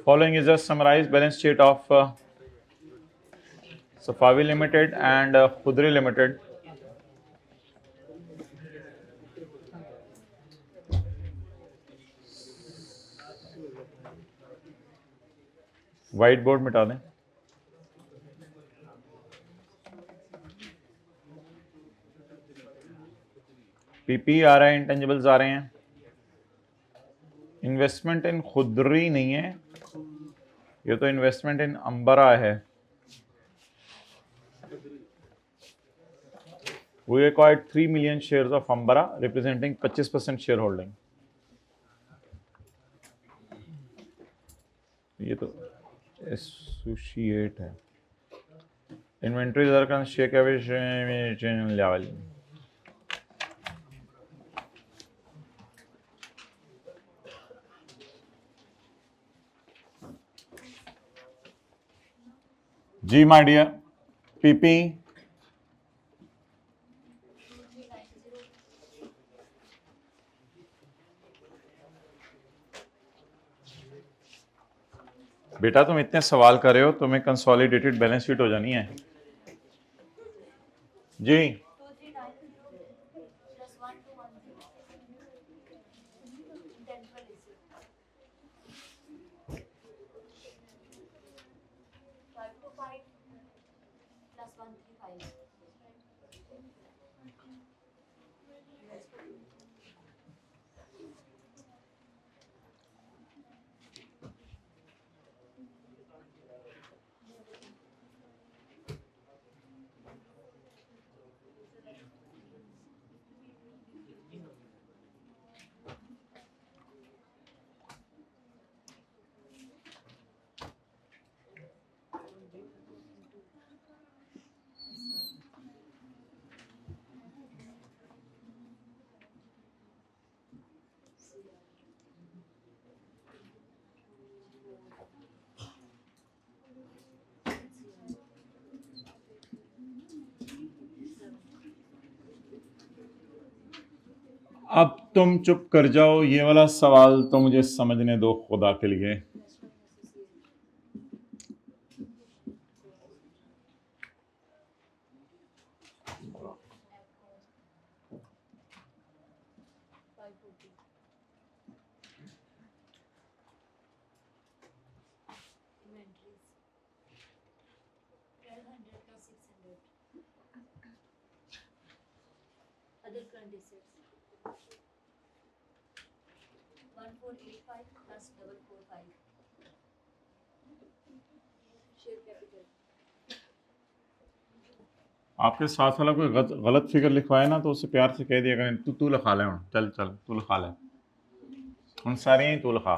Following is a summarized balance sheet of Safavi Limited and Khudri Limited. White board मिटा दें। PP आ रहा है, intangibles आ रहे हैं। इन्वेस्टमेंट इन खुदरी नहीं है, ये तो इन्वेस्टमेंट इन अंबरा है। We acquired 3 million shares of Ambara, representing 25% shareholding. ये तो एसोसिएट है। इन्वेंट्री का शेयर कैपिटल लेवल। जी माय डियर, पीपी बेटा तुम इतने सवाल कर रहे हो, तुम्हें कंसोलिडेटेड बैलेंस शीट हो जानी है जी। अब तुम चुप कर जाओ, ये वाला सवाल तो मुझे समझने दो खुदा के लिए। आपके साथ वाला कोई गलत फिगर लिखवाए ना तो उसे प्यार से कह दिया करें, तू लिखा ले, चल चल तू लिखा ले, उन सारे ही तू लिखा।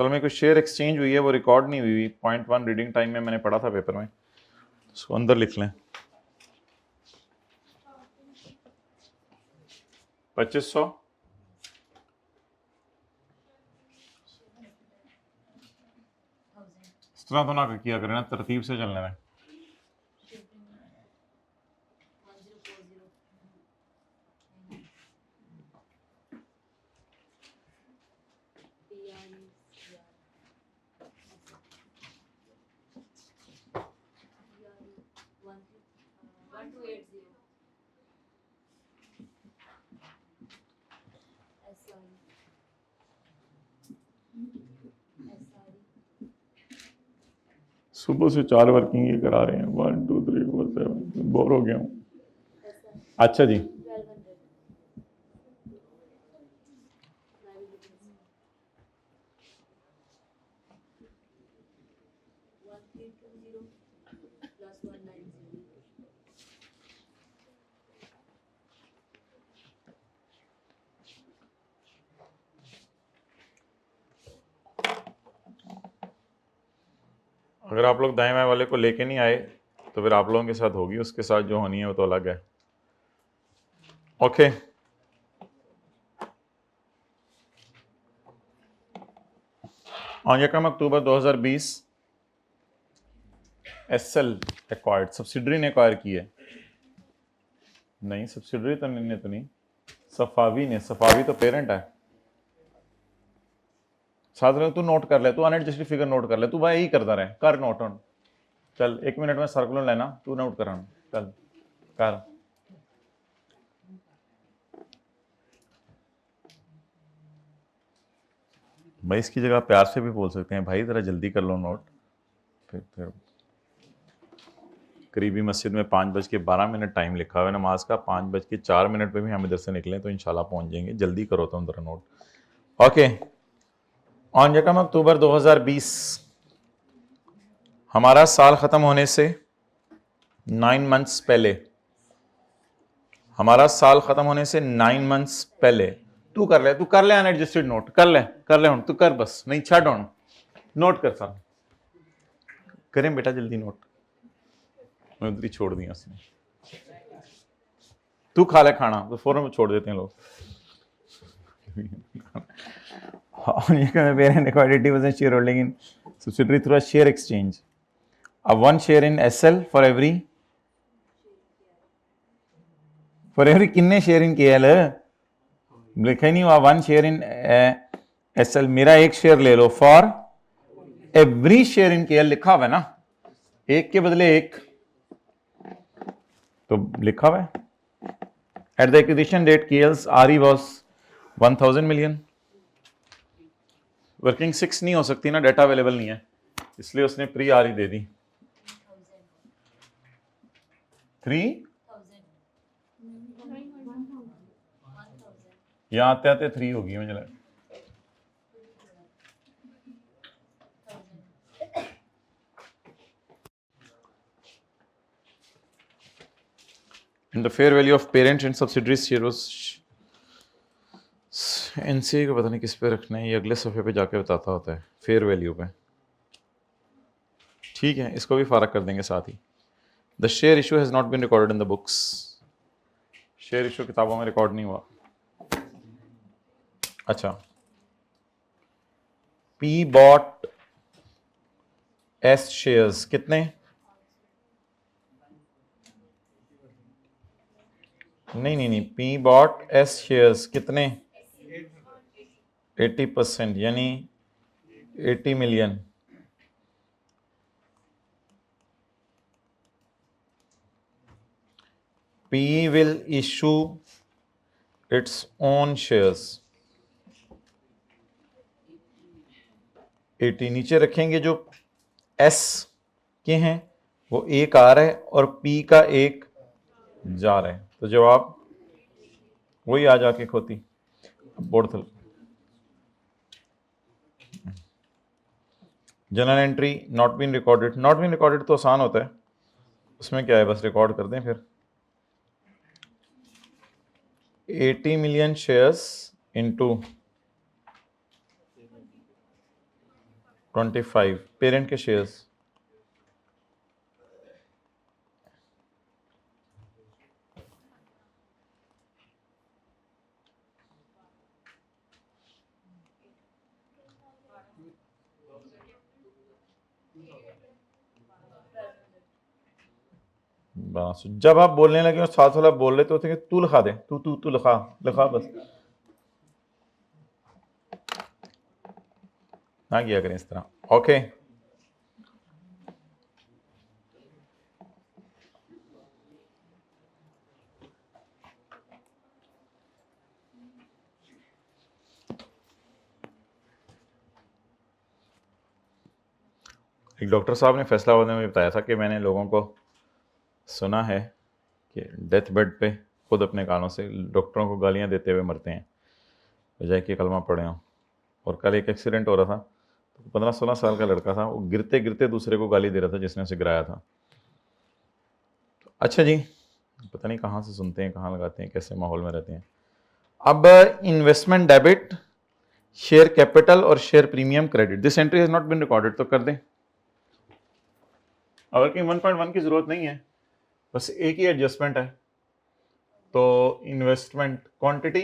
में कोई शेयर एक्सचेंज हुई है, वो रिकॉर्ड नहीं हुई। 0.1 रीडिंग टाइम में मैंने पढ़ा था पेपर में, उसको अंदर लिख लें। 2500 इस तरह तो ना किया करें ना, तरतीब से चलने में। सुबह से 4 वर्किंग ये करा रहे हैं, 1 2 3 4 7, बोर हो गया हूँ। अच्छा जी, अगर आप लोग दाएं बाएं वाले को लेके नहीं आए तो फिर आप लोगों के साथ होगी, उसके साथ जो होनी है वो तो अलग है। ओके, यकम अक्टूबर 2020 एसएल एक्वायर्ड, सब्सिडरी ने एक्वायर की है नहीं सब्सिडरी तो नहीं, सफावी ने, सफावी तो पेरेंट है। साथ में तू नोट कर ले, तू अनएडजस्टेड फिगर नोट कर ले, तू भाई यही करता रहे, कर नोट ऑन। चल 1 मिनट में सर्कुलर लेना, तू नोट कर, चल कर। भाई इसकी जगह प्यार से भी बोल सकते हैं, भाई जरा जल्दी कर लो नोट। फिर करीबी मस्जिद में 5:12 टाइम लिखा हुआ है नमाज का, 5:04 पे भी हम इधर से निकलें तो इंशाल्लाह पहुंच जाएंगे। जल्दी करो तुम जरा नोट। ओके, ऑन यकम अक्टूबर 2020 हमारा साल खत्म होने से 9 मंथ्स पहले, हमारा साल खत्म होने से 9 मंथ्स पहले, तू कर ले अनएडजस्टेड नोट कर ले तू कर, बस नहीं छट ऑन नोट कर साहब, करें बेटा जल्दी नोट। मैं उधर ही छोड़ दिया उसने, तू खा ले खाना तो फौरन छोड़ देते हैं लोग। Share holding in subsidiary through a share exchange, अब 1 share in SL for every किन्ने शेयर इन KL लिखा ही नहीं हुआ। 1 शेयर इन SL, मेरा 1 शेयर ले लो for every share in KL लिखा हुआ है ना, 1 के बदले 1 तो लिखा हुआ है। At the acquisition date KL's RE was 1000 million. Working 6 नहीं हो सकती ना, डाटा अवेलेबल नहीं है, इसलिए उसने प्री RE दे दी 3। यहां आते आते 3 होगी मुझे लगा। And the fair value of parent and subsidiaries share was NCA को पता नहीं किस पे रखना है, ये अगले सफ़े पे जाके बताता होता है फेयर वैल्यू पे। ठीक है, इसको भी फारक कर देंगे साथ ही। The share issue has not been recorded in the books, share issue किताबों में रिकॉर्ड नहीं हुआ। अच्छा, P बॉट S शेयर्स कितने, नहीं, P बॉट S शेयर्स कितने, 80% यानी 80 million. P will issue its own shares, 80 नीचे रखेंगे, जो S के हैं वो 1 आ रहा है और P का 1 जा रहा है, तो जवाब वही आ जाके खोती बोर्ड थल। General entry not been recorded, not been recorded तो आसान होता है, उसमें क्या है बस रिकॉर्ड कर दें। फिर 80 मिलियन शेयर्स इनटू 25 पेरेंट के शेयर्स, बस जब आप बोलने लगे और साथ वाला बोल रहे तो होते कि तू लिखा दे, तू लिखा बस ना किया करें इस तरह। ओके, एक डॉक्टर साहब ने फैसलाबाद में बताया था कि मैंने लोगों को सुना है कि डेथ बेड पे खुद अपने कानों से डॉक्टरों को गालियां देते हुए मरते हैं बजाय कि कलमा पढ़े हों। और कल एक एक्सीडेंट हो रहा था, तो 15-16 साल का लड़का था, वो गिरते गिरते दूसरे को गाली दे रहा था जिसने उसे गिराया था। अच्छा जी, पता नहीं कहाँ से सुनते हैं, कहाँ लगाते हैं, कैसे माहौल में रहते हैं। अब इन्वेस्टमेंट डेबिट, शेयर कैपिटल और share premium credit, this entry has not been recorded, तो कर दें। अगर कहीं 1.1 की जरूरत नहीं है, बस एक ही एडजस्टमेंट है, तो इन्वेस्टमेंट क्वांटिटी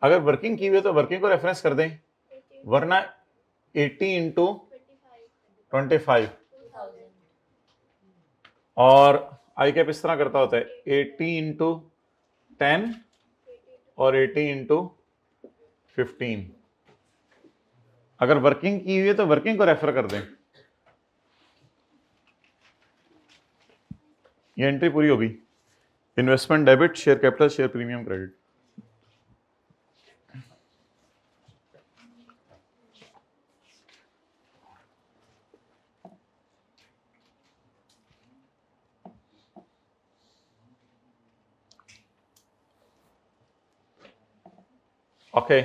अगर वर्किंग की हुई है तो वर्किंग को रेफरेंस कर दें, वरना 80 इंटू 25 और आई कैप इस तरह करता होता है 80 इंटू 10 और 80 इंटू 15। अगर वर्किंग की हुई है तो वर्किंग को रेफर कर दें। ये एंट्री पूरी होगी। Investment debit, share capital, share premium, credit. Okay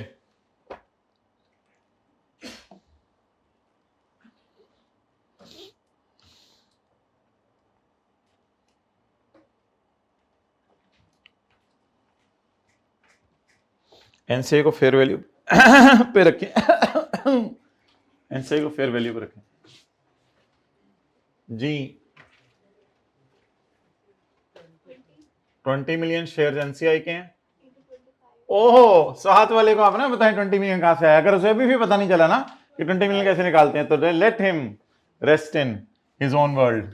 NCA को फेयर वैल्यू पे रखें। एनसीए को फेयर वैल्यू पे रखें जी। 20 मिलियन शेयर एनसीआई के हैं। ओहो, साथ वाले को आप ना बताएं 20 मिलियन कहां से आया। अगर उसे अभी भी पता नहीं चला ना कि 20 मिलियन कैसे निकालते हैं, तो let him rest in his own world.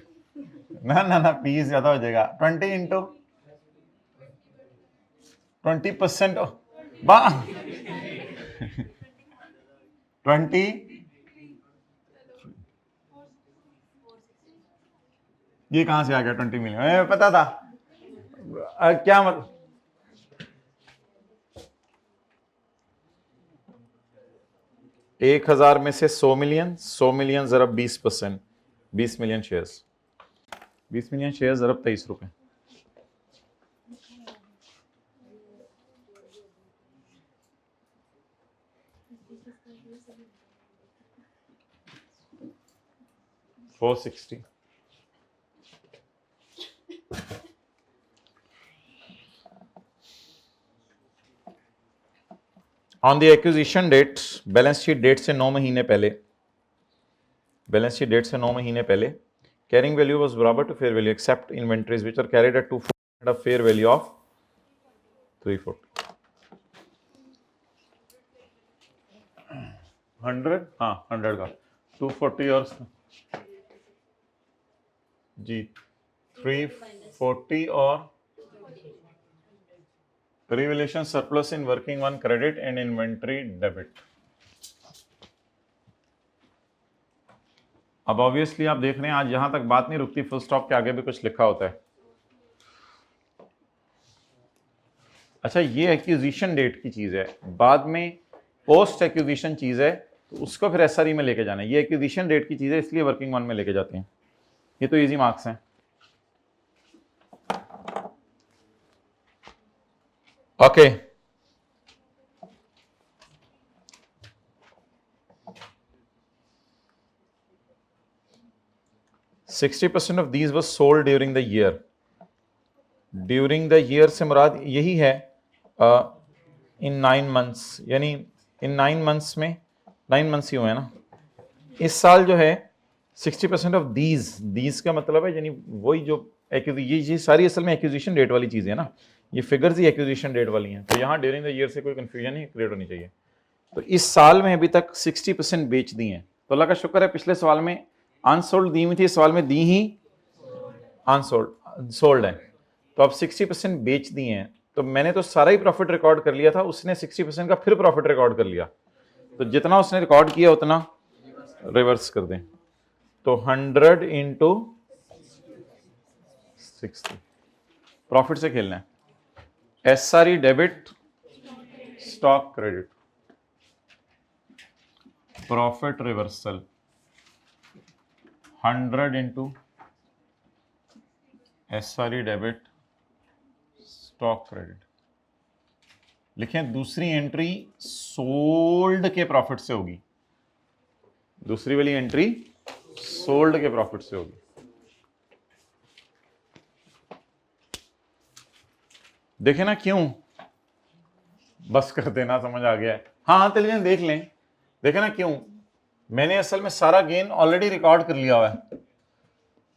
ना ना ना प्लीज, ज्यादा हो जाएगा। 20 इंटू 20%, 20, ये कहां से आ गया 20 मिलियन? पता था क्या मतलब? 1000 में से 100 मिलियन, 100 मिलियन जरा 20%, 20 मिलियन शेयर्स, 20 मिलियन शेयर्स जरा 23 रुपए। $460। On the acquisition date, balance sheet date से 9 महीने पहले, बैलेंस शीट डेट से 9 महीने पहले, कैरिंग वैल्यू वाज बराबर to fair value except inventories which are carried at 240 at fair value of 340। 100, हाँ 100 का 240 और जी 340 और revaluation surplus in working one credit and inventory debit. अब ऑब्वियसली आप देख रहे हैं आज यहां तक बात नहीं रुकती, फुल स्टॉप के आगे भी कुछ लिखा होता है। अच्छा, ये एक्विजिशन डेट की चीज है, बाद में पोस्ट एक्विजिशन चीज है, तो उसको फिर एसआरई में लेके जाना है। ये एक्विजिशन डेट की चीज है, इसलिए वर्किंग वन में लेके जाते हैं। ये तो इजी मार्क्स हैं। Okay %60 of these was sold during the year. During the year से मुराद यही है इन 9 मंथ्स, यानी इन 9 मंथ्स में 9 मंथ्स ही हुए हैं ना इस साल जो है। 60% ऑफ दीज का मतलब है यानी वही जो ये सारी असल में एक्विजिशन डेट वाली चीजें है ना, ये फिगर्स ही एक्विजिशन डेट वाली हैं। तो यहाँ ड्यूरिंग द ईयर से कोई कंफ्यूजन नहीं क्रिएट होनी चाहिए। तो इस साल में अभी तक 60% बेच दी हैं, तो अल्लाह का शुक्र है। पिछले सवाल में अनसोल्ड दी हुई थी, इस सवाल में दी ही सोल्ड है, तो अब 60% बेच दी हैं। तो मैंने तो सारा ही प्रॉफिट रिकॉर्ड कर लिया था, उसने 60% का फिर प्रॉफिट रिकॉर्ड कर लिया। तो जितना उसने रिकॉर्ड किया उतना रिवर्स कर दें। तो 100 इंटू 60 प्रॉफिट से खेलना है। SRE debit, stock credit, profit reversal 100 into SRE debit, stock credit. लिखें दूसरी एंट्री सोल्ड के प्रॉफिट से होगी, दूसरी वाली एंट्री सोल्ड के प्रॉफिट से होगी। देखे ना क्यों, बस कर देना, समझ आ गया है। हाँ तेलिजन देख लें, देखे ना क्यों, मैंने असल में सारा गेन ऑलरेडी रिकॉर्ड कर लिया हुआ है।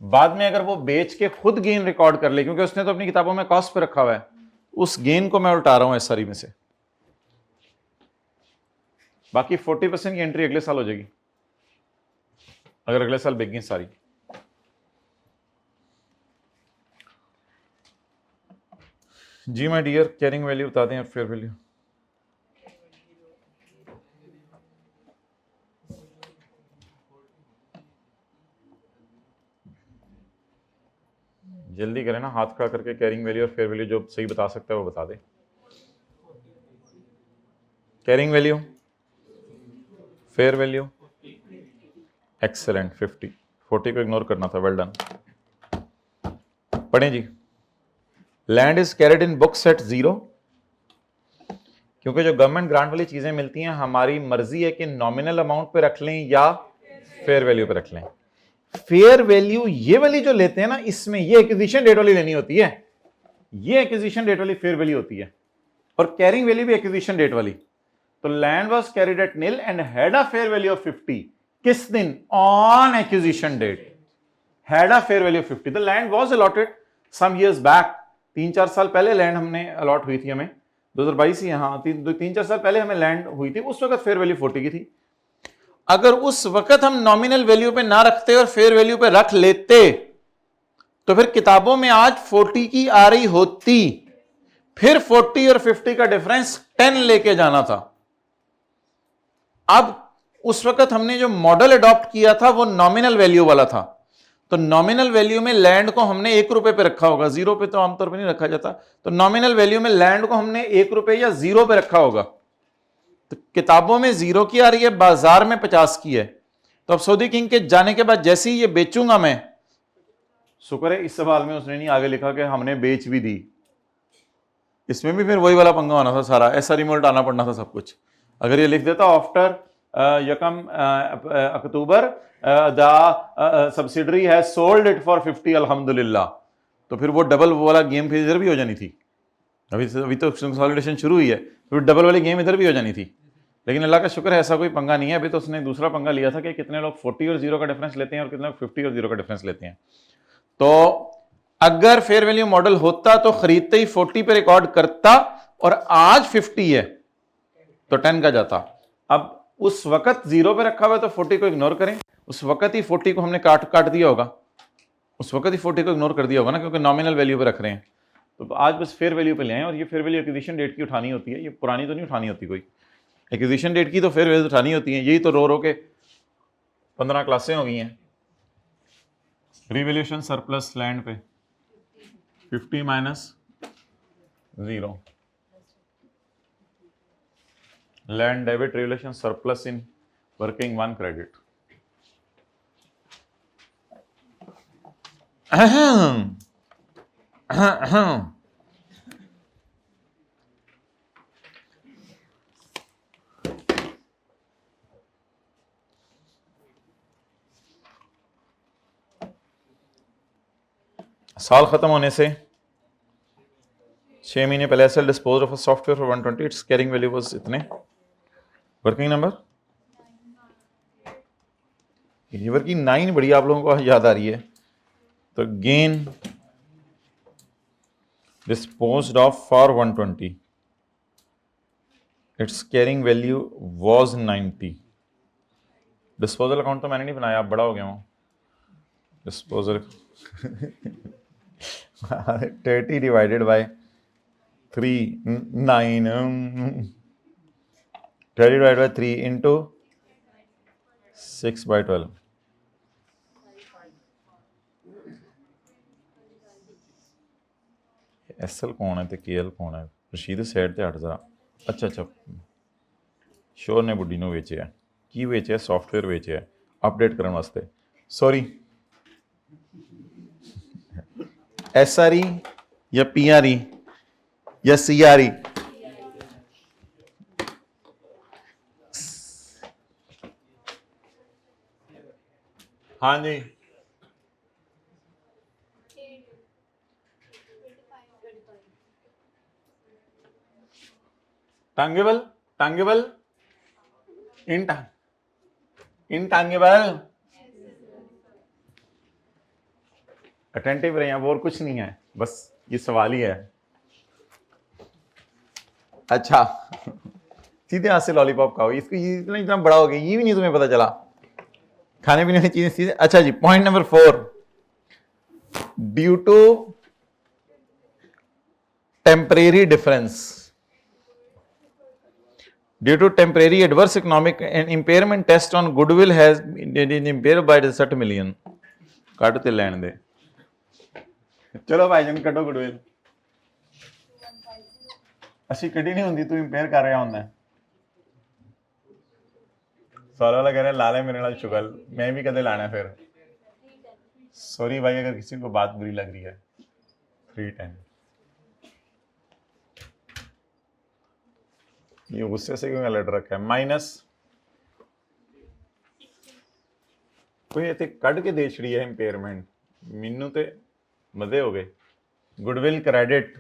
बाद में अगर वो बेच के खुद गेन रिकॉर्ड कर ले, क्योंकि उसने तो अपनी किताबों में कॉस्ट पे रखा हुआ है, उस गेन को मैं उल्टा रहा हूं एसआरई में से। बाकी 40% की एंट्री अगले साल हो जाएगी, अगर अगले साल बिक गई सारी। जी माय डियर, कैरिंग वैल्यू बता दें और फेयर वैल्यू। जल्दी करें ना, हाथ खड़ा करके कैरिंग वैल्यू और फेयर वैल्यू जो सही बता सकता है वो बता दे। Carrying value, fair value, excellent, 50। 40 को इग्नोर करना था, वेल डन। पढ़ें जी। Land is carried in books at 0, क्योंकि जो गवर्नमेंट ग्रांट वाली चीजें मिलती हैं हमारी मर्जी है कि नॉमिनल अमाउंट पे रख लें या फेयर वैल्यू पे रख लें। फेयर वैल्यू ये वाली जो लेते हैं ना, इसमें ये एक्विजिशन डेट वाली लेनी होती है, ये एक्विजिशन डेट वाली फेयर वैल्यू होती है, और कैरिंग वैल्यू भी एक्विजिशन डेट वाली। तो land was carried at nil and had a fair value of 50। किस दिन? On acquisition date had a fair value of 50। The land was allotted some years back. 3-4 साल पहले लैंड हमने allot हुई थी हमें, 2022 ही, हाँ 3-4 साल पहले हमें लैंड हुई थी, उस वक्त फेयर वैल्यू 40 की थी। अगर उस वक्त हम नॉमिनल वैल्यू पे ना रखते और फेयर वैल्यू पे रख लेते तो फिर किताबों में आज 40 की आ रही होती, फिर 40 और 50 का डिफरेंस 10 लेके जाना था। अब उस वक्त हमने जो मॉडल अडॉप्ट किया था वो नॉमिनल वैल्यू वाला था, तो नॉमिनल वैल्यू में लैंड को हमने 1 रुपए पे रखा होगा, 0 पे तो आमतौर पे नहीं रखा जाता, तो नॉमिनल वैल्यू में लैंड को हमने 1 रुपए या 0 पे रखा होगा। तो किताबों में 0 की आ रही है, बाजार में 50 की है। तो अब सऊदी किंग के जाने के बाद जैसे ही ये बेचूंगा मैं, शुक्र है इस सवाल में उसने नहीं आगे लिखा कि हमने बेच भी दी, इसमें भी फिर वही वाला पंगा होना था सारा, ऐसा रिमोट आना पड़ना था सब कुछ। अगर ये लिख देता आफ्टर यकम अक्टूबर the subsidiary has sold it for 50 अल्हम्दुलिल्लाह, तो फिर वो डबल वाला गेम फिर इधर भी हो जानी थी। अभी तो कंसोलिडेशन शुरू हुई है, फिर डबल वाली गेम इधर भी हो जानी थी, लेकिन अल्लाह का शुक्र है ऐसा कोई पंगा नहीं है। अभी तो उसने दूसरा पंगा लिया था कि कितने लोग 40 और 0 का डिफरेंस लेते हैं और कितने लोग 50 और 0 का डिफरेंस लेते हैं। तो अगर फेयर वैल्यू मॉडल होता तो खरीदते ही 40 पे रिकॉर्ड करता, और आज 50 है तो 10 का जाता। अब उस वक्त 0 पे रखा हुआ है तो 40 को इग्नोर करें, उस वक्त ही 40 को हमने काट दिया होगा, उस वक्त ही 40 को इग्नोर कर दिया होगा ना, क्योंकि नॉमिनल वैल्यू पे रख रहे हैं। तो आज बस फेयर वैल्यू पे ले आए, और ये फेयर वैल्यू एक्विजिशन डेट की उठानी होती है, ये पुरानी तो नहीं उठानी होती कोई, एक्विजिशन डेट की तो फेयर वैल्यू उठानी होती है। यही तो रो के 15 क्लासें हो गई हैं। रिवैल्यूएशन सरप्लस लैंड पे 50 minus 0, land debit revaluation surplus in working 1 credit. साल खत्म होने से 6 महीने पहले SL dispose of a software for 120, it's carrying value was इतने। वर्किंग नंबर, ये वर्किंग 9 बड़ी आप लोगों को याद आ रही है। तो gain disposed of for 120, it's carrying value was 90। Disposal account तो मैंने नहीं बनाया, आप बड़ा हो गया हूँ। Disposal 30 divided by 3, 9, 30 divided by 3 into 6/12। SL कौन है तो केएल कौन है? रशीद साइड ते हट जरा। अच्छा शोर ने बुढ़ी नूं वेचिया, की वेचिया? सॉफ्टवेयर वेचिया अपडेट करने वास्ते। सॉरी, एसआरई या पीआरई या सीआरई? हाँ जी, टांगेबल इनटांगेबल। अटेंटिव रहे हैं, वो और कुछ नहीं है, बस ये सवाल ही है। अच्छा सीधे हाथ से लॉलीपॉप खाओ, इसको ये इतना बड़ा हो गया ये भी नहीं तुम्हें पता चला, खाने पीने की चीजें सीधे। अच्छा जी, point number 4, due to temporary difference due to temporary adverse economic and impairment test on goodwill has been impair by 60 million. ਕੱਢ ਤੇ ਲੈਣ ਦੇ, ਚਲੋ ਭਾਈ ਜਨ ਕੱਢੋ ਗੁਡਵਿਲ। ਅਸੀਂ ਕੱਢੀ ਨਹੀਂ ਹੁੰਦੀ, ਤੂੰ ਇੰਪੇਅਰ ਕਰ ਰਿਹਾ ਹੁੰਦਾ। साल वाला कह रहे ला ले मेरे नाल शुगल, मैं भी कदे लाना फिर। सॉरी भाई अगर किसी को बात बुरी लग रही है। 310 ये गुस्से से क्यों लड़ रखा है? माइनस कोई इतने कढ़ के दे छड़ी है इंपेयरमेंट, मैनू तो मजे हो गए। गुडविल क्रेडिट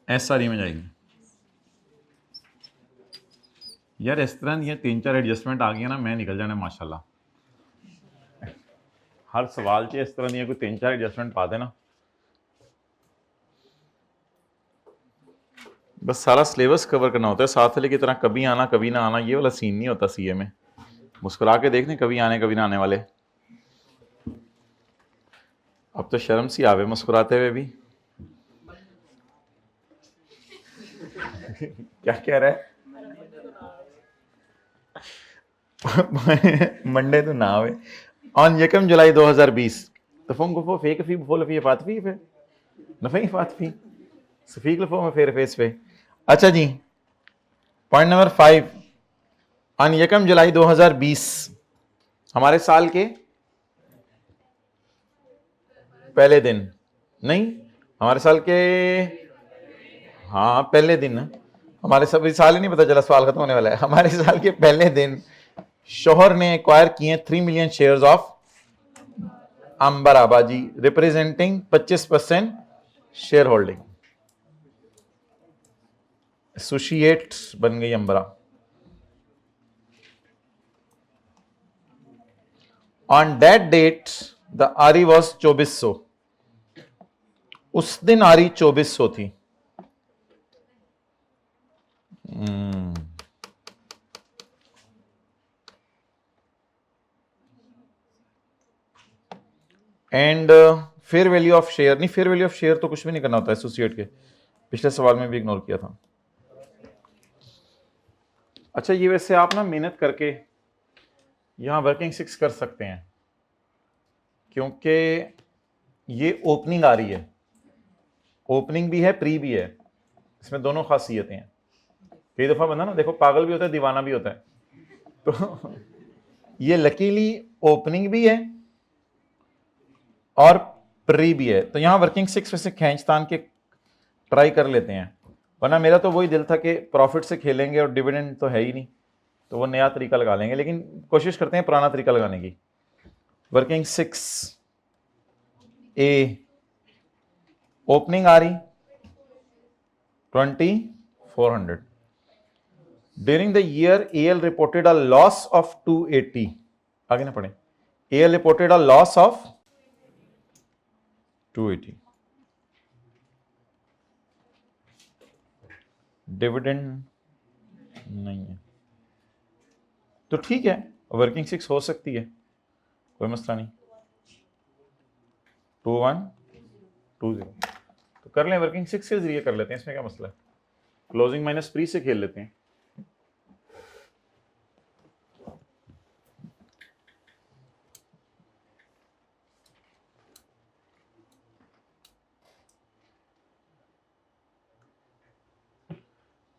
SRE में जाएगी यार। इस तरह दी 3-4 एडजस्टमेंट आ गई ना, मैं निकल जाना माशाल्लाह। हर सवाल च इस तरह दी कोई 3-4 एडजस्टमेंट पा देना, बस सारा सिलेबस कवर करना होता है। साथ वाले की तरह कभी आना कभी ना आना ये वाला सीन नहीं होता सीए में। मुस्कुरा के देखने कभी आने कभी ना आने वाले। अब तो शर्म सी आवे मुस्कुराते हुए भी। क्या कह रहा है? मंडे तो ना आवे। ऑन 1 जुलाई 2020 तफोम गुफो फेक फी बफो लफी फातफी पे नफी फातफी सफीक लफो में फेर फेस पे। अच्छा जी, पॉइंट नंबर 5, ऑन 1 जुलाई 2020 हमारे साल के पहले दिन, नहीं हमारे साल के, हाँ पहले दिन, हमारे सभी साल ही नहीं पता चला, सवाल खत्म होने वाला है। हमारे साल के पहले दिन शोहर ने एक्वायर किए 3 मिलियन शेयर्स ऑफ अंबर आबाजी रिप्रेजेंटिंग 25% शेयर होल्डिंग। एसोसिएट बन गई अंबरा। On that date the RE was 2400, उस दिन आरी 2400 थी। And fair value of share, नहीं फेयर वैल्यू ऑफ शेयर तो कुछ भी नहीं करना होता एसोसिएट के, पिछले सवाल में भी इग्नोर किया था। अच्छा ये वैसे आप ना मेहनत करके यहां वर्किंग 6 कर सकते हैं, क्योंकि ये ओपनिंग आ रही है, ओपनिंग भी है प्री भी है, इसमें दोनों खासियतें हैं। कई दफा बंदा ना देखो पागल भी होता है दीवाना भी होता है, तो ये लकीली ओपनिंग भी है और प्री भी है। तो यहां वर्किंग 6 वैसे खींचतान के ट्राई कर लेते हैं, वरना मेरा तो वही दिल था कि प्रॉफिट से खेलेंगे और डिविडेंड तो है ही नहीं, तो वो नया तरीका लगा लेंगे, लेकिन कोशिश करते हैं पुराना तरीका लगाने की। वर्किंग 6 ए ओपनिंग आ रही 2400। During the year L reported a loss of 280, आगे ना पढ़े, L reported a loss of 280। Dividend नहीं है तो ठीक है, वर्किंग 6 हो सकती है, कोई मसला नहीं। 2120 तो कर लें, वर्किंग 6 के जरिए कर लेते हैं, इसमें क्या मसला है। क्लोजिंग माइनस प्री से खेल लेते हैं।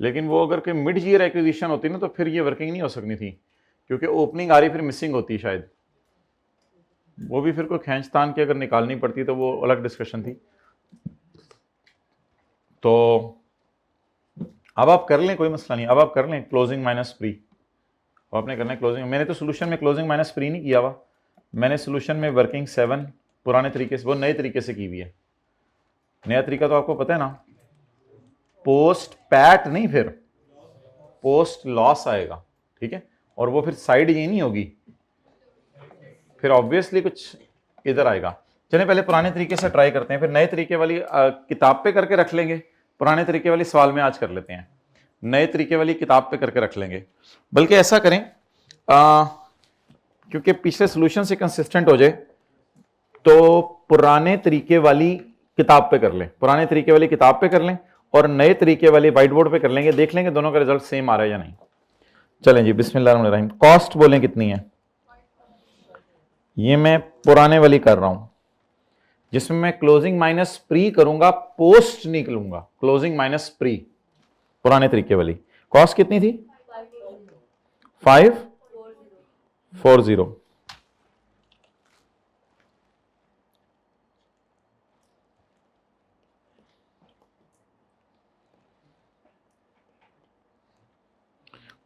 लेकिन वो अगर कोई मिड ईयर एक्विजिशन होती ना तो फिर ये वर्किंग नहीं हो सकनी थी, क्योंकि ओपनिंग आ रही फिर मिसिंग होती शायद, वो भी फिर कोई खींचतान की अगर निकालनी पड़ती तो वो अलग डिस्कशन थी। तो अब आप कर लें, कोई मसला नहीं, अब आप कर लें क्लोजिंग माइनस प्री। आपने करना है क्लोजिंग, मैंने तो सोल्यूशन में क्लोजिंग माइनस प्री नहीं किया हुआ, मैंने सोल्यूशन में वर्किंग 7 पुराने तरीके से, वो नए तरीके से की हुई है। नया तरीका तो आपको पता है ना, पोस्ट पैट नहीं, फिर पोस्ट लॉस आएगा, ठीक है, और वो फिर साइड ये नहीं होगी, फिर ऑब्वियसली कुछ इधर आएगा। चलिए पहले पुराने तरीके से ट्राई करते हैं, फिर नए तरीके वाली किताब पे करके रख लेंगे, पुराने तरीके वाली सवाल में आज कर लेते हैं, नए तरीके वाली किताब पे करके रख लेंगे। बल्कि ऐसा करें क्योंकि पिछले सोल्यूशन से कंसिस्टेंट हो जाए तो पुराने तरीके वाली किताब पे कर लें, पुराने तरीके वाली किताब पे कर लें और नए तरीके वाले व्हाइट बोर्ड पे कर लेंगे, देख लेंगे दोनों का रिजल्ट सेम आ रहा है या नहीं। चलें जी, बिस्मिल्लाहिर्रहमानिर्रहीम। कॉस्ट बोलें कितनी है? ये मैं पुराने वाली कर रहा हूं, जिसमें मैं क्लोजिंग माइनस प्री करूंगा, पोस्ट नहीं करूंगा, क्लोजिंग माइनस प्री, पुराने तरीके वाली। कॉस्ट कितनी थी? 540।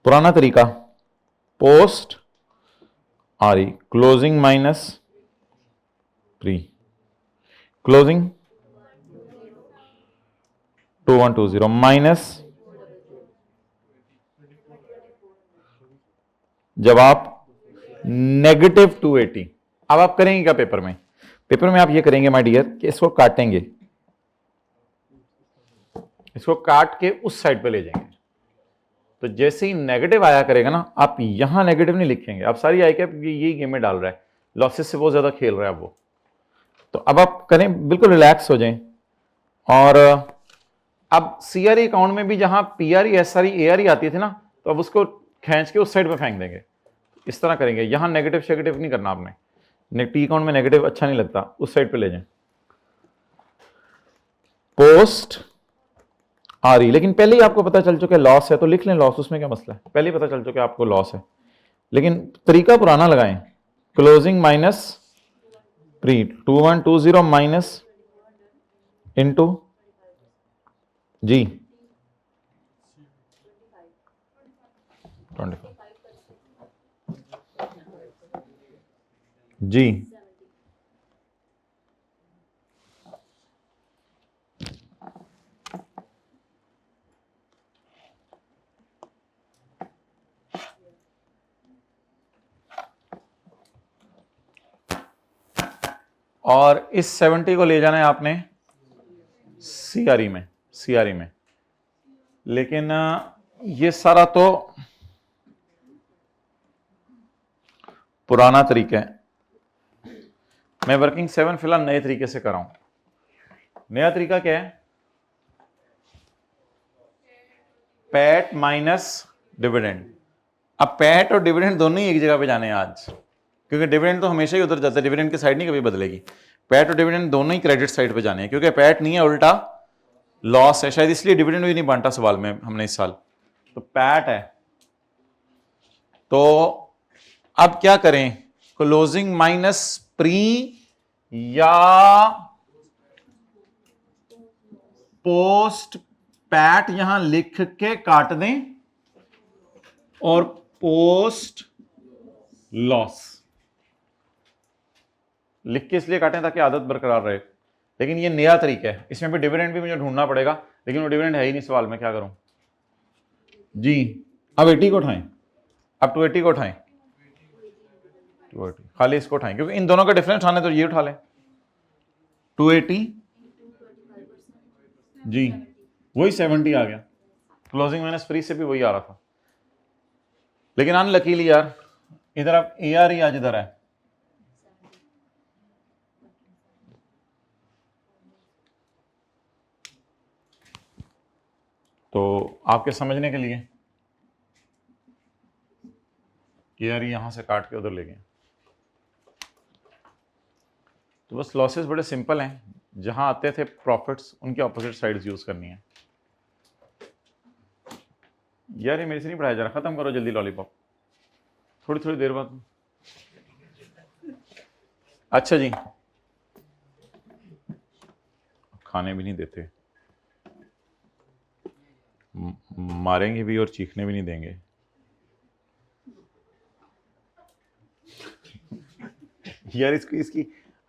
पुराना तरीका पोस्ट आरी, closing minus pre, closing 2120 minus, जवाब नेगेटिव 280। अब आप करेंगे क्या पेपर में? पेपर में आप ये करेंगे माय डियर कि इसको काटेंगे, इसको काट के उस साइड पे ले जाएंगे। तो जैसे ही नेगेटिव आया करेगा ना, आप यहां नेगेटिव नहीं लिखेंगे, आप सारी आई कैप यही गेम में डाल रहा है, लॉसेस से बहुत ज्यादा खेल रहा है वो। तो अब आप करें, बिल्कुल रिलैक्स हो जाएं। और अब सीआरई अकाउंट में भी जहां पीआरई एसआरई एआरई आती थी ना, तो अब उसको खींच के उस साइड पे फेंक देंगे, इस तरह करेंगे। यहां नेगेटिव शेगेटिव नहीं करना आपने, टी अकाउंट में नेगेटिव अच्छा नहीं लगता, उस साइड पे ले जाएं। पोस्ट आ रही, लेकिन पहले ही आपको पता चल चुका है लॉस है, तो लिख लें लॉस, उसमें क्या मसला है, पहले ही पता चल चुका है आपको लॉस है। लेकिन तरीका पुराना लगाएं, closing minus pre, 2120 minus into जी 25 जी। और इस 70 को ले जाना है आपने सीआरई में, सीआरई में। लेकिन ये सारा तो पुराना तरीका है, मैं वर्किंग 7 फिलहाल नए तरीके से कर रहा हूं। नया तरीका क्या है? PAT minus dividend. अब पैट और डिविडेंड दोनों ही एक जगह पे जाने हैं आज, क्योंकि डिविडेंड तो हमेशा ही उधर जाता है, डिविडेंड की साइड नहीं कभी बदलेगी। पैट और डिविडेंड दोनों ही क्रेडिट साइड पे जाने हैं, क्योंकि पैट नहीं है, उल्टा लॉस है, शायद इसलिए डिविडेंड भी नहीं बांटा सवाल में हमने इस साल। तो पैट है, तो अब क्या करें? क्लोजिंग माइनस प्री या पोस्ट पैट यहां लिख के काट दें और पोस्ट लॉस लिख के इसलिए काटें ताकि आदत बरकरार रहे। लेकिन ये नया तरीका है, इसमें भी डिविडेंड भी मुझे ढूंढना पड़ेगा, लेकिन वो डिविडेंड है ही नहीं सवाल में, क्या करूं जी। अब 80 को उठाएं, अब 280 को उठाएं, 280 खाली इसको उठाएं, क्योंकि इन दोनों का डिफरेंस उठाने तो ये उठा लें 280 जी, वही 70 आ गया, क्लोजिंग माइनस फ्री से भी वही आ रहा था। लेकिन अनलकीली यार इधर अब एआर ही आज इधर है, तो आपके समझने के लिए एआर यहां से काट के उधर ले गए। तो बस लॉसेस बड़े सिंपल हैं, जहां आते थे प्रॉफिट्स उनके ऑपोजिट साइड्स यूज करनी है। यार ये मेरे से नहीं पढ़ाया जा रहा, खत्म करो जल्दी लॉलीपॉप, थोड़ी थोड़ी देर बाद। अच्छा जी, खाने भी नहीं देते, मारेंगे भी और चीखने भी नहीं देंगे। यार इसकी इसकी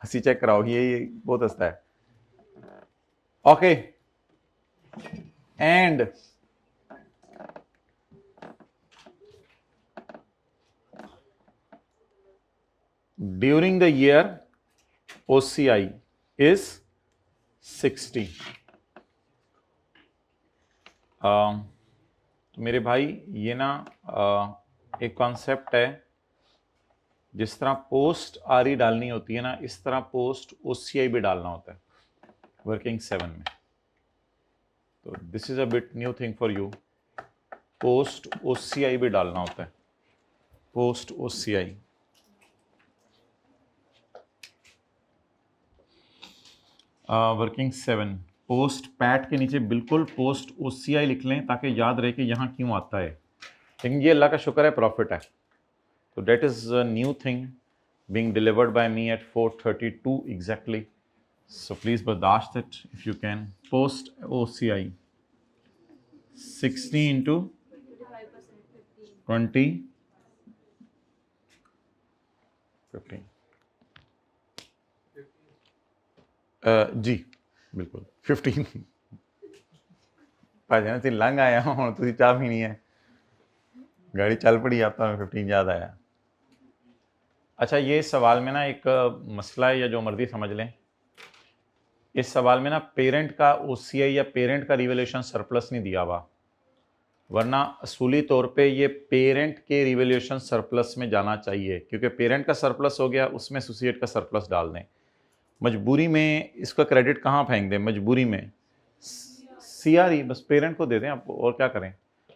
हंसी चेक कराओ, ये बहुत हंसता है। Okay, and during the year OCI is 60। तो मेरे भाई ये ना एक कॉन्सेप्ट है जिस तरह पोस्ट आरई डालनी होती है ना, इस तरह पोस्ट ओसीआई भी डालना होता है वर्किंग 7 में। तो this is a bit new thing for you, post OCI भी डालना होता है, post OCI. Working 7 post PAT के नीचे बिल्कुल पोस्ट ओसीआई लिख लें ताकि याद रहे कि यहाँ क्यों आता है। लेकिन ये अल्लाह का शुक्र है प्रॉफिट है। तो date is a new thing being delivered by me at 4:32 exactly. So please bardasht it if you can. Post OCI 60 into 20 15 जी बिल्कुल 15 भाजी तुम लंघ आया हूँ, तुम चाह पीनी है, गाड़ी चल पड़ी, आप तो 15 याद आया। अच्छा, ये सवाल में ना एक मसला है, या जो मर्जी समझ लें, इस सवाल में ना पेरेंट का ओसीआई या पेरेंट का रिवैल्यूएशन सरप्लस नहीं दिया हुआ, वरना असूली तौर पे ये पेरेंट के रिवैल्यूएशन सरप्लस में जाना चाहिए, क्योंकि पेरेंट का सरप्लस हो गया, उसमें एसोसिएट का सरप्लस डाल दें। मजबूरी में इसका क्रेडिट कहाँ फेंक दें, मजबूरी में सीआरई बस पेरेंट को दे दें आप, और क्या करें,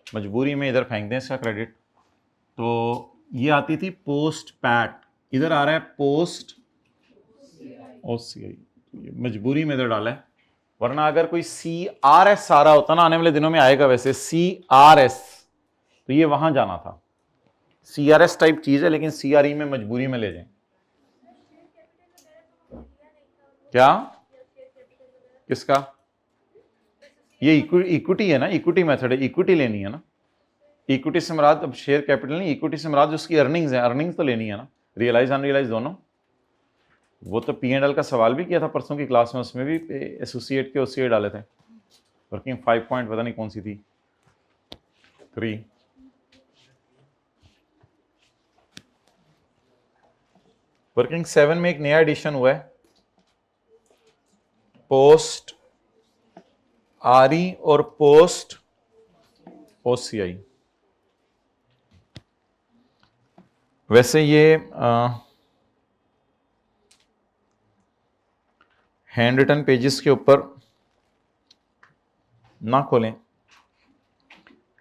मजबूरी में इधर फेंक दें इसका क्रेडिट। तो ये आती थी पोस्ट पैट, इधर आ रहा है पोस्ट ओसीआई, मजबूरी में इधर डाला है, वरना अगर कोई CRS सारा होता ना, आने वाले दिनों में आएगा वैसे CRS, तो ये वहां जाना था। CRS टाइप चीज है, लेकिन CRE में मजबूरी में ले जाएं। क्या किसका, ये इक्विटी है ना, इक्विटी मेथड है, इक्विटी लेनी है ना। इक्विटी से मुराद अब शेयर कैपिटल नहीं, इक्विटी से मुराद उसकी अर्निंग्स है, अर्निंग्स तो लेनी है ना, रियलाइज अनरियलाइज दोनों। वो तो P&L का सवाल भी किया था परसों की क्लास में, उसमें भी एसोसिएट के ओसीआई डाले थे। वर्किंग 5 पॉइंट पता नहीं कौन सी थी, 3। वर्किंग 7 में एक नया एडिशन हुआ है, पोस्ट आरई और पोस्ट ओसीआई। वैसे ये हैंड रिटन पेजेस के ऊपर ना खोलें,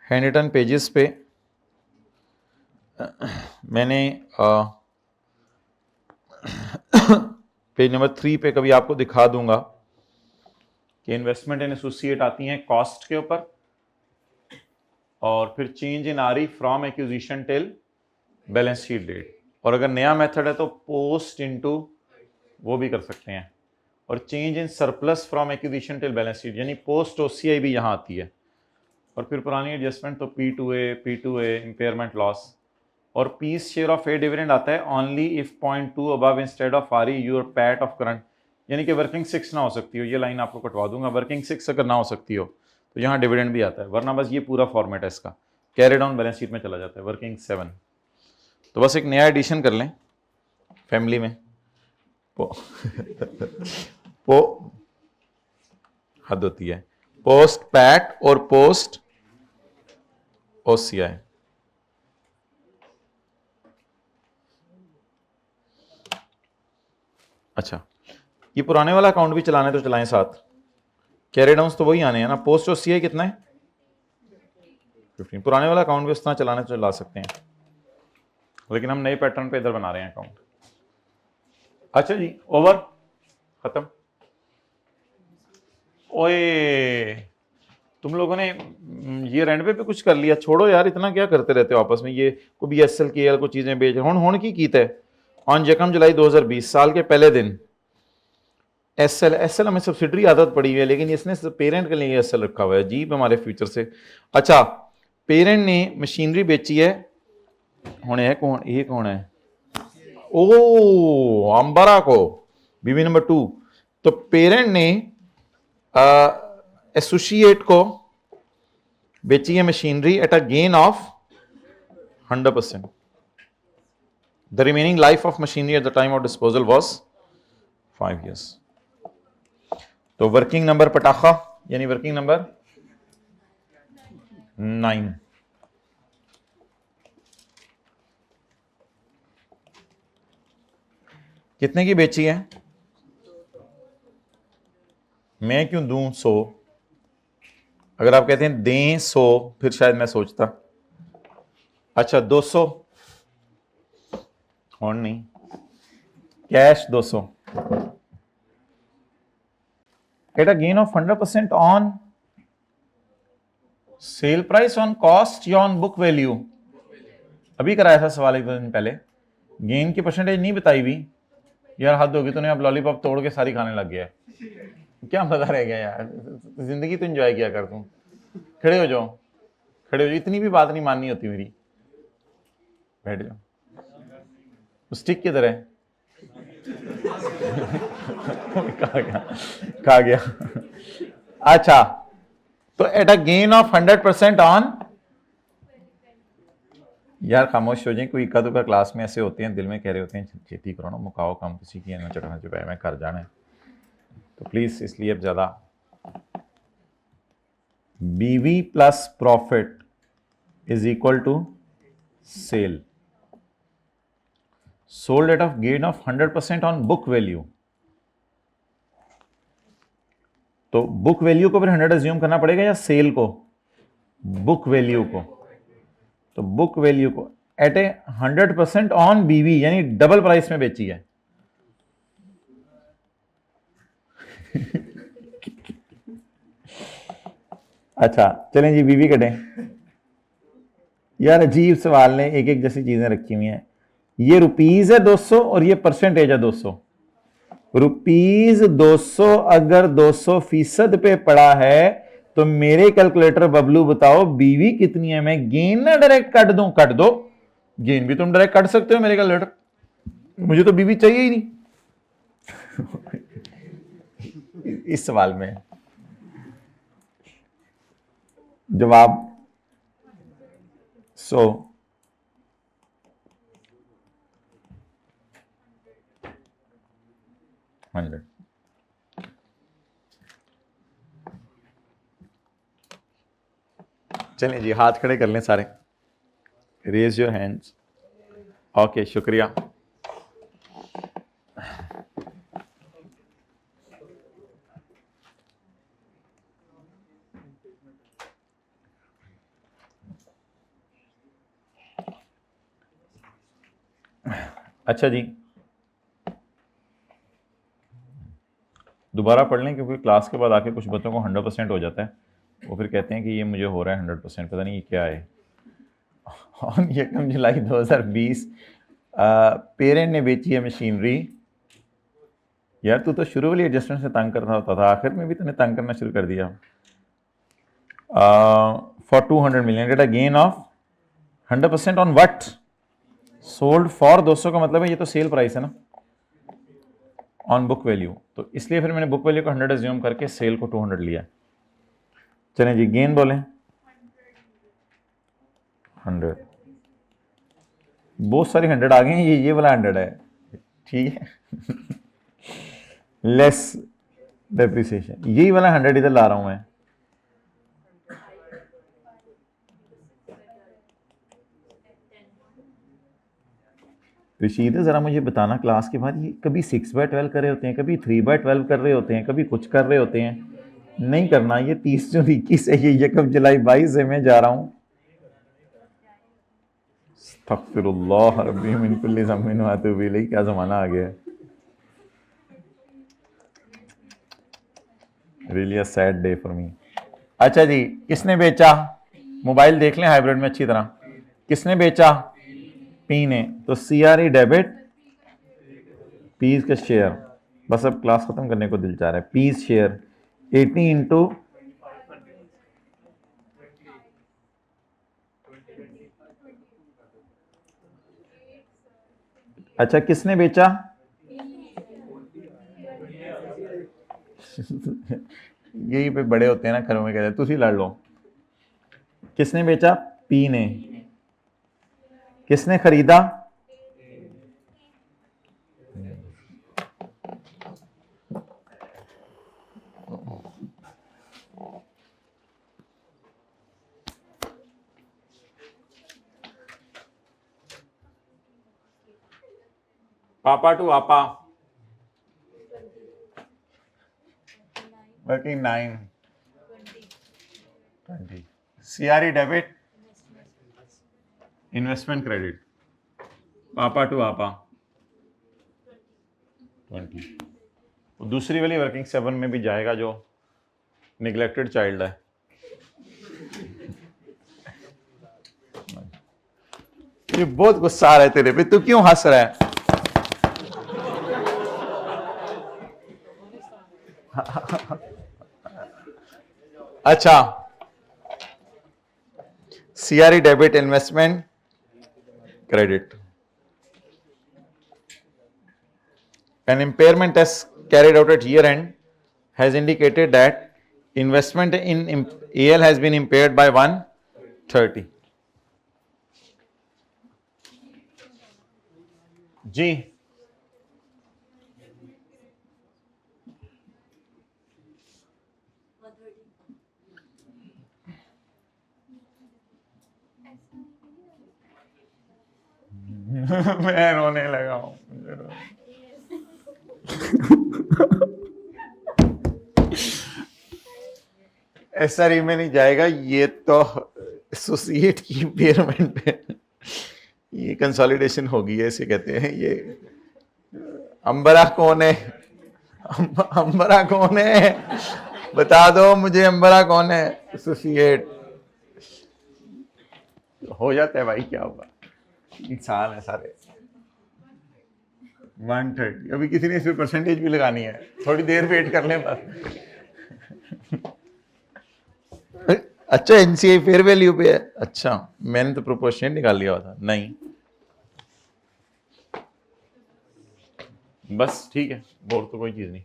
हैंड रिटन पेजेस पे मैंने पेज नंबर 3 पे कभी आपको दिखा दूंगा कि इन्वेस्टमेंट इन एसोसिएट आती हैं कॉस्ट के ऊपर, और फिर change in RE from acquisition till balance sheet date, और अगर नया मेथड है तो पोस्ट इनटू वो भी कर सकते हैं, और change in surplus from acquisition till balance sheet, यानी पोस्ट ओसीआई भी यहाँ आती है। और फिर पुरानी एडजस्टमेंट तो P2A इम्पेयरमेंट लॉस, और P's share of a dividend आता है only if 0.2 above instead of RE your PAT of current, यानी कि वर्किंग 6 ना हो सकती हो, ये लाइन आपको कटवा दूंगा, वर्किंग 6 अगर ना हो सकती हो तो यहाँ डिविडेंड भी आता है, वरना बस ये पूरा फॉर्मेट है इसका, कैरी डाउन बैलेंस शीट में चला जाता है वर्किंग 7। तो बस एक नया एडिशन कर लें फैमिली में, वो हद होती है, पोस्ट पैट और पोस्ट ओसीआई। अच्छा, ये पुराने वाला अकाउंट भी चलाने तो चलाएं साथ, कैरी डाउन्स तो वही आने हैं ना, पोस्ट ओसीआई कितना है 15, पुराने वाला अकाउंट भी उस तरह चलाने तो चला सकते हैं, लेकिन हम नए पैटर्न पे इधर बना रहे हैं अकाउंट। अच्छा जी, ओवर, खत्म। ओए तुम लोगों ने ये रेंडवे पे कुछ कर लिया, छोड़ो यार, इतना क्या करते रहते हो आपस में, ये को BSL KL को चीजें बेच होन की कीता है। ऑन 1 जुलाई 2020 साल के पहले दिन एसएल हमें सब्सिडरी आदत पड़ी हुई है, लेकिन इसने पेरेंट के लिए एसएल रखा हुआ है, अजीब हमारे फ्यूचर से। अच्छा, पेरेंट ने मशीनरी बेची है, होने है कौन, ये कौन है, ओ अंबारा को, बीवी नंबर 2। तो पेरेंट ने एसोसिएट को बेची है machinery at a gain of 100%। The remaining life of machinery at the time of disposal was 5 years। तो वर्किंग नंबर पटाखा यानी वर्किंग नंबर 9। कितने की बेची है? मैं क्यों दूं 100? अगर आप कहते हैं दें 100 फिर शायद मैं सोचता। अच्छा 200 और नहीं, cash 200 at a gain of 100% on sale price, on cost या ऑन बुक वैल्यू? अभी कराया था सवाल एक दो दिन पहले, गेन की परसेंटेज नहीं बताई हुई। यार हद होगी, तूने अब लॉलीपॉप तोड़ के सारी खाने लग गया है, क्या मजा रह गया यार, जिंदगी तो एंजॉय किया कर तू। खड़े हो जाओ, खड़े हो जाओ, इतनी भी बात नहीं माननी होती मेरी। बैठ जाओ। स्टिक किधर है? खा गया। अच्छा, तो at a gain of 100% on, यार खामोश हो जाए, कोई इक्का दुक्का क्लास में ऐसे होते हैं दिल में कह रहे होते हैं छेती करो ना, मुकाओ काम, किसी की ना चढ़ना चुपाया, मैं घर जाना है, तो प्लीज इसलिए अब ज्यादा। BV plus profit is equal to sale, sold at of gain of 100% on book value. तो बुक वैल्यू को फिर 100 एज्यूम करना पड़ेगा या सेल को? बुक वैल्यू को। तो बुक वैल्यू को एट ए 100% ऑन बीवी, यानी डबल प्राइस में बेची है। अच्छा चलें जी, बीवी कटें। यार अजीब सवाल ने एक एक जैसी चीजें रखी हुई हैं। ये रुपीज है 200 और ये परसेंटेज है 200। रुपीज 200 अगर 200% पे पड़ा है तो मेरे कैलकुलेटर बबलू बताओ बीवी कितनी है? मैं गेन ना डायरेक्ट काट दूं? काट दो, गेन भी तुम डायरेक्ट काट सकते हो मेरे कैलकुलेटर, मुझे तो बीवी चाहिए ही नहीं। इस सवाल में जवाब 100। चलें जी, हाथ खड़े कर लें सारे, रेज योर हैंड्स। ओके, शुक्रिया। अच्छा जी, दोबारा पढ़ लें क्योंकि क्लास के बाद आके कुछ बच्चों को 100% हो जाता है, वो फिर कहते हैं कि ये मुझे हो रहा है 100%, पता नहीं ये क्या है। ऑन 1 जुलाई 2020 पेरेंट ने बेची है मशीनरी। यार तू तो शुरू वाली एडजस्टमेंट से तंग करना होता था, आखिर में भी तूने तंग करना शुरू कर दिया। For 200 million at a gain of 100% on what? Sold for 200 का मतलब है ये तो सेल प्राइस है ना, ऑन बुक वैल्यू, तो इसलिए फिर मैंने बुक वैल्यू को 100 एज्यूम करके सेल को 200 लिया। चलें जी, गेन बोलें 100, बहुत सारे 100 आ गए हैं, ये वाला 100 है, ठीक है। लेस डेप्रिसिएशन, यही वाला 100 इधर ला रहा हूं मैं। रशीद जरा मुझे बताना क्लास के बाद, ये कभी 6/12 कर रहे होते हैं, कभी 3/12 कर रहे होते हैं, कभी कुछ कर रहे होते हैं। नहीं करना, ये 30 जो 21 है, ये 1 जुलाई 22 से मैं जा रहा हूं। अस्तगफिरुल्लाह रब्बी मिन कुल्ली ज़म्बिन व अतूबु इलैह, क्या जमाना आ गया है। Really a sad day for me. अच्छा जी, किसने बेचा? मोबाइल देख लें हाइब्रिड में अच्छी तरह। किसने बेचा? पी ने। तो CRE डेबिट, पीस का शेयर। बस अब क्लास खत्म करने को दिल चाह रहा है। पीस शेयर 80 इंटू, अच्छा किसने बेचा? यही पे बड़े होते हैं ना घरों में, कहते हैं तुसी लड़ लो। किसने बेचा? पी ने। किसने खरीदा? पापा टू आपा। Working 9 20 CRE debit investment credit पापा टू आपा 20 दूसरी वाली वर्किंग 7 में भी जाएगा जो निगलेक्टेड चाइल्ड है। ये बहुत गुस्सा आ रहा है तेरे पे, तू क्यों हंस रहा है? अच्छा, CRE debit investment credit an impairment test carried out at year end has indicated that investment in AL has been impaired by 130 जी। मैं रोने लगा हूं। SRE में नहीं जाएगा, ये तो एसोसिएट की इम्पेयरमेंट है, ये कंसोलिडेशन होगी, ऐसे कहते हैं। ये अंबरा कौन है? अंबरा कौन है? बता दो मुझे, अंबरा कौन है? एसोसिएट हो जाता है भाई, क्या होगा, इंसान है सारे। 130 अभी किसी ने इसमें परसेंटेज भी लगानी है, थोड़ी देर वेट कर लें बस। अच्छा, एनसीआई फेयर वैल्यू पे है। अच्छा, मैंने तो प्रोपोर्शनेट निकाल लिया था। नहीं, बस ठीक है, और तो कोई चीज नहीं।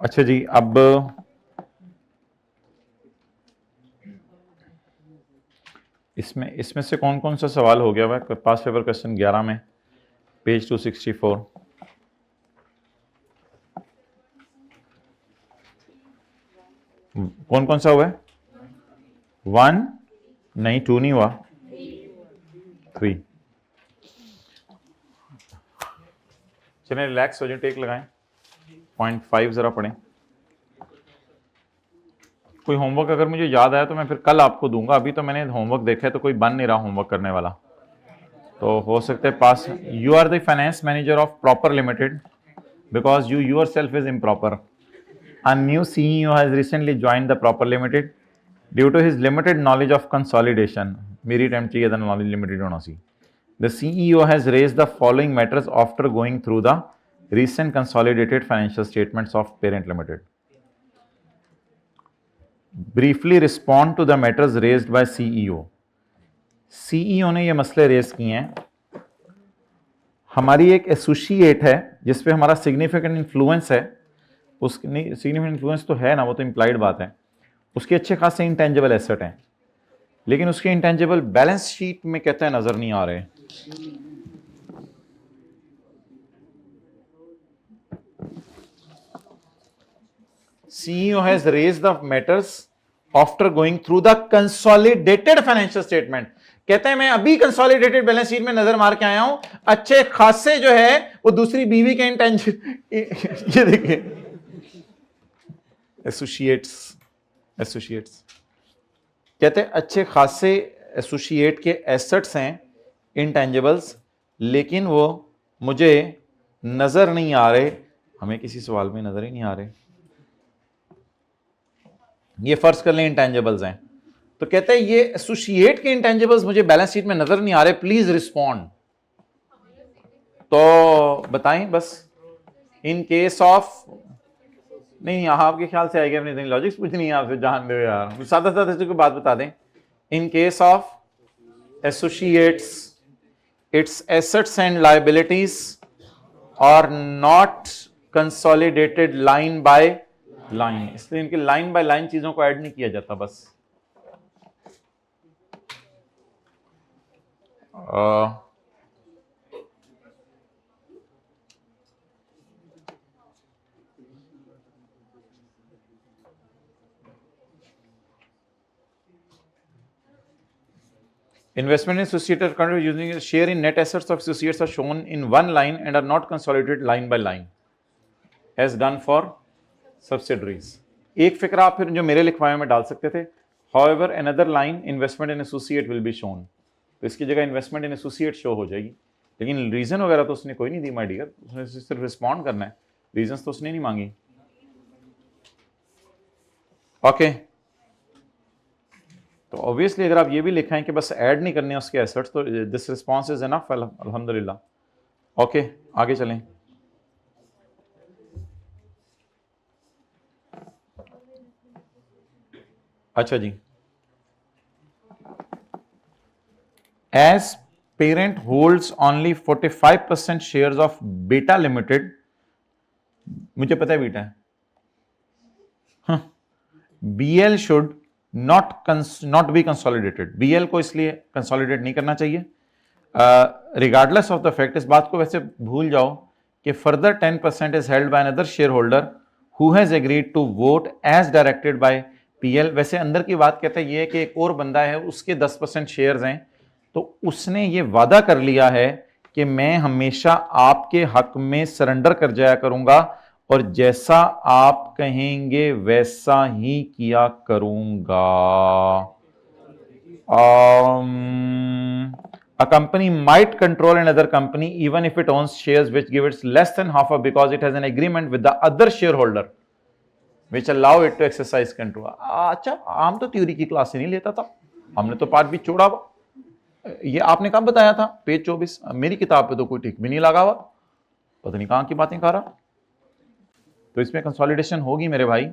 अच्छा जी, अब इसमें से कौन कौन सा सवाल हो गया हुआ पास पेपर क्वेश्चन 11 में, पेज 264? कौन कौन सा हुआ है? 1 नहीं, 2 नहीं हुआ, 3। चलिए रिलैक्स हो जाए, टेक लगाएं, 0.5 जरा पढ़ें। कोई होमवर्क अगर मुझे याद आया तो मैं फिर कल आपको दूंगा, अभी तो मैंने होमवर्क देखा है तो कोई बन नहीं रहा होमवर्क करने वाला, तो हो सकता है पास। You are the finance manager of Proper Limited because you yourself is improper. A new CEO has recently joined the Proper Limited. Due to his limited knowledge of consolidation, मेरी टाइम चाहिए था knowledge limited होना सी। The CEO has raised the following matters after going through the recent consolidated financial statements of parent limited. Briefly respond to the matters raised by CEO. CEO ने ये मसले raise किए हैं। हमारी एक एसोसिएट है जिसपे हमारा सिग्निफिकेंट इन्फ्लुएंस है, उसकी नहीं, सिग्निफिकेंट इन्फ्लुएंस तो है ना, वो तो इम्प्लाइड बात है। उसके अच्छे खासे इंटेंजिबल एसेट हैं, लेकिन उसके इंटेंजिबल बैलेंस शीट में कहते हैं नजर नहीं आ रहे। CEO has raised the matters after going through the consolidated financial statement. कहते हैं मैं अभी कंसोलिडेटेड बैलेंस शीट में नजर मार के आया हूं, अच्छे खासे जो है वो दूसरी बीवी के ये देखिए एसोसिएट्स कहते हैं अच्छे खासे एसोसिएट के एसेट्स हैं इंटेंजिबल्स, लेकिन वो मुझे नजर नहीं आ रहे। हमें किसी सवाल में नजर ही नहीं आ रहे। ये फर्ज कर लें इंटेंजिबल्स हैं, तो कहते हैं ये एसोसिएट के इंटेंजिबल्स मुझे बैलेंस शीट में नजर नहीं आ रहे, प्लीज रिस्पॉन्ड। तो बताएं बस, इन केस ऑफ नहीं, आपके ख्याल से आएगा अपनी लॉजिक्स कुछ नहीं है आपसे, जान दो यार, सादा सादा कोई बात बता दें। In case of associates it's assets and liabilities are not consolidated line by line, इसलिए इनके लाइन बाय लाइन चीजों को ऐड नहीं किया जाता। बस Investment in associated company using a share in net assets of associates are shown in one line and are not consolidated line by line as done for subsidiaries. एक फिक्रा आप फिर जो मेरे लिखवाए में डाल सकते थे. However, another line investment in associate will be shown. तो इसकी जगह investment in associate शो हो जाएगी. लेकिन रीजन वगैरह तो उसने कोई नहीं दी माय डियर, उसने सिर्फ रिस्पॉन्ड करना है, रीजंस तो उसने नहीं मांगी. ओके तो ऑब्वियसली अगर आप ये भी लिखाएं कि बस ऐड नहीं करने उसके एसेट्स, तो दिस रिस्पॉन्स इज एनफ अल्हम्दुलिल्लाह. ओके आगे चलें. अच्छा जी, as parent holds only 45% shares of Beta Limited. मुझे पता है बीटा है. BL should not be consolidated. BL को इसलिए कंसोलिडेट नहीं करना चाहिए. रिगार्डलेस ऑफ द फैक्ट, इस बात को वैसे भूल जाओ कि further 10% is held by another share holder who has agreed to vote as directed by PL. वैसे अंदर की बात कहता है ये कि एक और बंदा है, उसके 10% शेयर्स हैं, तो उसने ये वादा कर लिया है कि मैं हमेशा आपके हक में सरेंडर कर जाया करूंगा और जैसा आप कहेंगे वैसा ही किया करूंगा. A company might control another company even if it owns shares which give it less than half of, because it has an agreement with the other shareholder which allow it to exercise control. अच्छा, हम तो theory की class ही नहीं लेता था, हमने तो part भी छोड़ा हुआ. ये आपने कब बताया था? पेज 24. मेरी किताब पे तो कोई टिक भी नहीं लगा हुआ, पता नहीं कहां की बातें कर रहा. तो इसमें कंसोलिडेशन होगी मेरे भाई.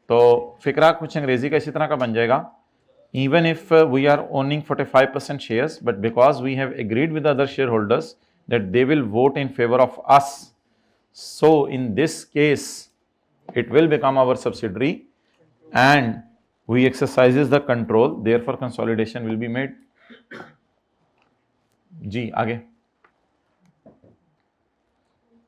तो फिक्रा कुछ अंग्रेजी का इसी तरह का बन जाएगा. Even if we are owning 45% shares, but because we have agreed with other share holders that they will vote in favour of us, so in this case it will become our subsidiary and we exercises the control, therefore consolidation will be made. जी आगे.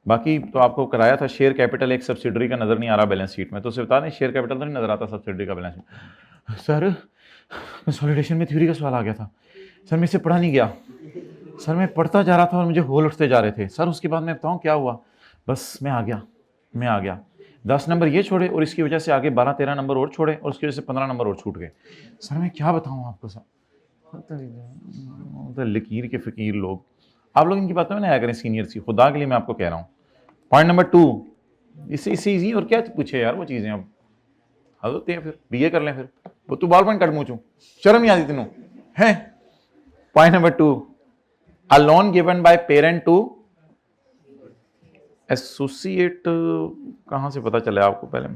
बाकी तो आपको कराया था, share capital एक subsidiary का नजर नहीं आ रहा बैलेंस शीट में, तो उसे बता दें शेयर कैपिटल तो नहीं नजर आता सब्सिडरी का बैलेंस शीट. सर कंसोलिडेशन में थ्योरी का सवाल आ गया था सर, मैं इसे पढ़ा नहीं गया सर, मैं पढ़ता जा रहा था और मुझे होल उठते जा रहे थे सर. उसके बाद मैं बताऊं क्या हुआ, बस मैं आ गया 10 नंबर ये छोड़े और इसकी वजह से आगे 12-13 नंबर और छोड़े और उसकी वजह से 15 नंबर और छूट गए. सर मैं क्या बताऊं आपको सर, तो लकीर के फकीर लोग, आप लोग इनकी बातों में ना आया करें सीनियर सी, खुदा के लिए मैं आपको कह रहा हूँ. पॉइंट नंबर 2, इससे इजी और क्या पूछे यार वो चीजें, अब हद होती है. फिर BA कर लें, फिर वो तू बॉल पॉइंट कट मुँह, शर्म नहीं आती तेनों है. Point number 2, a loan given by parent to associate. कहां से पता चला आपको? पहले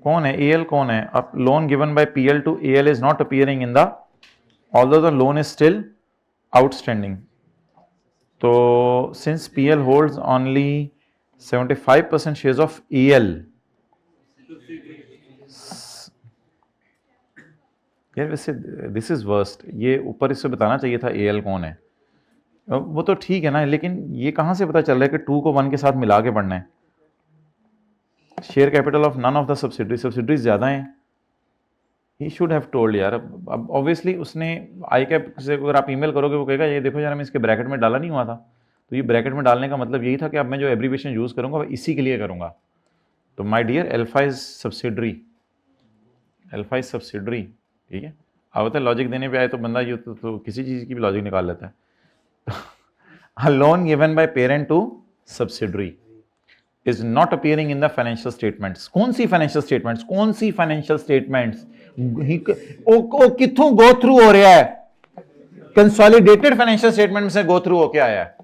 कौन है AL, कौन है? अब loan given by PL to AL is not appearing in the, although the loan is still outstanding. So since PL holds only 75% shares of AL, यार वैसे दिस इज वर्स्ट. ये ऊपर इससे बताना चाहिए था AL कौन है. वो तो ठीक है ना, लेकिन ये कहां से पता चल रहा है कि 2 को 1 के साथ मिला के पढ़ना है. Share capital of none of the subsidiaries ज्यादा हैं. ही शुड हैव टोल्ड यार. अब ऑब्वियसली उसने आई कैप से अगर आप ईमेल करोगे वो कहेगा ये देखो यार मैं इसके ब्रैकेट में डाला नहीं हुआ था. तो ये ब्रैकेट में डालने का मतलब यही था कि अब मैं जो एब्रीविएशन यूज करूंगा वह इसी के लिए करूंगा. तो my dear alpha is subsidiary, ठीक है. अब होता है लॉजिक देने पे आए तो बंदा ये तो किसी चीज की भी लॉजिक निकाल लेता है. A loan given by parent to subsidiary is not appearing in the financial statements. कौन सी financial statements? ओ किथों go through हो रहा है? Consolidated financial statement में से go through होके आया है.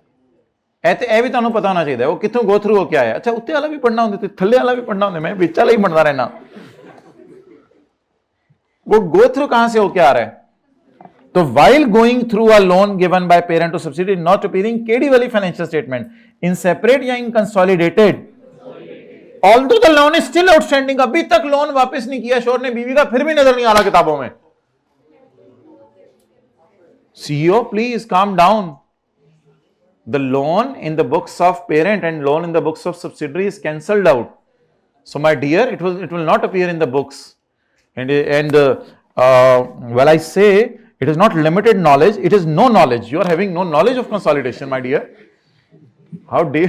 ऐ भी ਤੁਹਾਨੂੰ पता होना चाहिए वो किथों go through होके आया. अच्छा उत्ते वाला भी पढ़ना होंगे, थल्ले वाला भी पढ़ना होंगे, मैं बीच वाला ही पढ़ना रहना. वो go through कहां से होके आ रहा है? तो while going through a loan given by parent to subsidiary not appearing KD वाली financial statement, in separate या in consolidated, although the loan is still outstanding, अभी तक लोन वापस नहीं किया शोर ने बीवी का, फिर भी नजर नहीं आ रहा किताबों में. CEO please calm down. The loan in the books of parent and loan in the books of subsidiary is cancelled out. So my dear, it will not appear in the books. And well I say It is not limited knowledge, it is no knowledge. You are having no knowledge of consolidation, my dear. How dare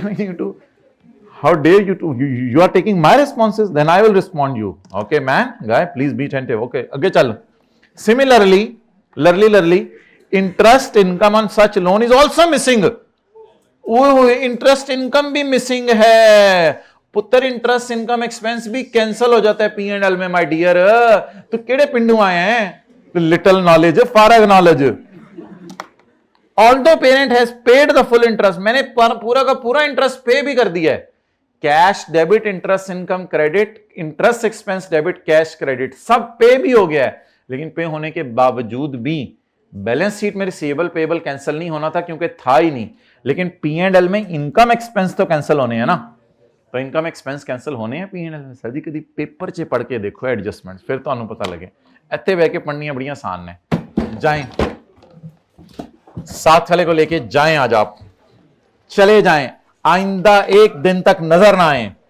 you to, you are taking my responses, then I will respond you. Okay, man, guy, please be attentive. Okay, okay, chal. Similarly, interest income on such loan is also missing. Interest income भी missing है पुत्र, interest income expense भी cancel हो जाता है P&L में, my dear. तो केड़े पिंडू आए हैं? लिटिल नॉलेज, फारग knowledge. Although parent has paid the full interest, मैंने पूरा का पूरा इंटरेस्ट पे भी कर दिया है। Cash debit, interest income credit, interest expense debit, cash credit, सब पे भी हो गया है। लेकिन पे होने के बावजूद भी बैलेंस शीट में रिसीवेबल पेबल कैंसिल नहीं होना था क्योंकि था ही नहीं। लेकिन P&L में इनकम एक्सपेंस तो कैंसिल होने हैं ना, तो इनकम एक्सपेंस कैंसिल होने हैं P&L में। सर जी कभी पेपर च पढ़ के देखो एडजस्टमेंट, फिर तो पता लगे। इत्थे बह के पढ़नी बड़ी आसान ने। जाएं, साथ वाले को लेके जाएं, आज आप चले जाएं, आइंदा एक दिन तक नजर ना आए।